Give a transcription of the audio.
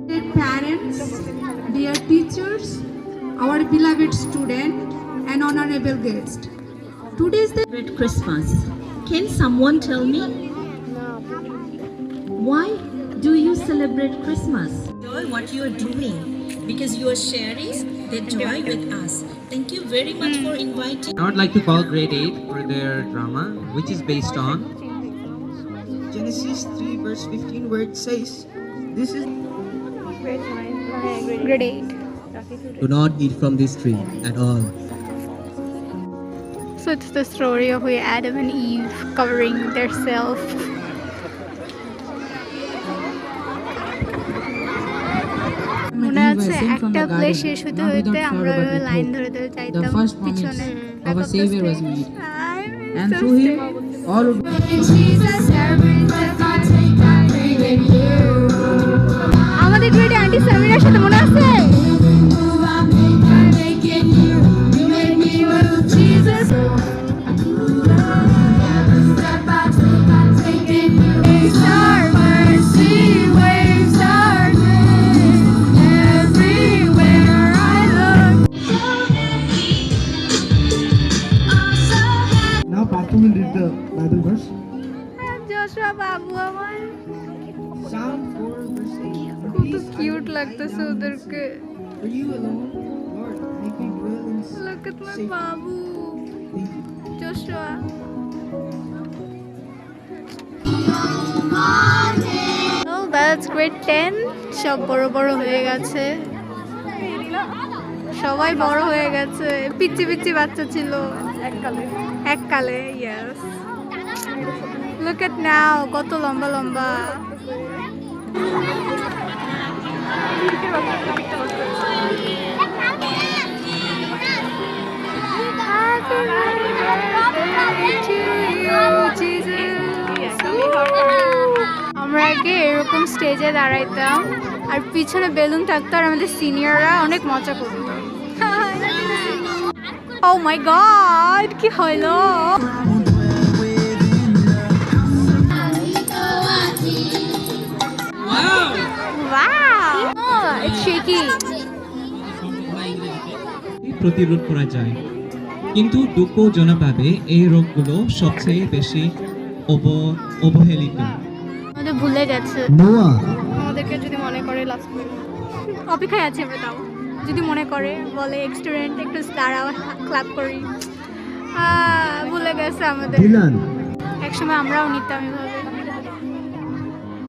Dear parents, dear teachers, our beloved student and honorable guest. Today is the Christmas. Can someone tell me why do you celebrate Christmas? Enjoy what you are doing because you are sharing the joy with us. Thank you very much for inviting. I would like to call grade 8 for their drama, which is based on Genesis 3 verse 15, where it says, "This is Grade 8. Do not eat from this tree at all." So it's the story of Adam and Eve covering their self. মনে আছে একটা play শেষ হতে হতে আমরা line ধরে ধরে যাইতাম পিছনে of a savior was made, and So through him stupid. all would আমাদের গ্রেডে আন্টি সামিরার সাথে মনে আছে Now Patu will read the Bible verse. জশরা বাবু আমার Psalm 4 verse 8. কত কিউট লাগতেছে ওদেরকে For you alone, Lord, make me dwell in Look at my safety. babu. Thank you. Joshua. Oh, that's grade 10. সব বড় বড় হয়ে গেছে সবাই বড় হয়ে গেছে পিচ্চি পিচ্চি বাচ্চা ছিল এককালে ইয়েস লুক এট নাও কত লম্বা লম্বা আমরা আগে এরকম স্টেজে দাঁড়াইতাম আর পিছনে বেলুন থাকতো আর আমাদের সিনিয়ররা অনেক মজা করতো ও মাই গড কি হলো ওয়াও ইটস শেকি প্রতিরোধ করা যায়, কিন্তু দুঃখজনকভাবে এই রোগগুলো সবচেয়ে বেশি অবহেলিত। আমাদের ভুলে যাচ্ছে Noah, আমাদেরকে যদি মনে করে লাস্ট অপেক্ষায় আছে আমরা তাও যদি মনে করে বলে স্টুডেন্ট একটু দাঁড়াও ক্লাব করি ভুলে গেছে আমাদের Dylan, একসময় আমরাও নিতাম এভাবে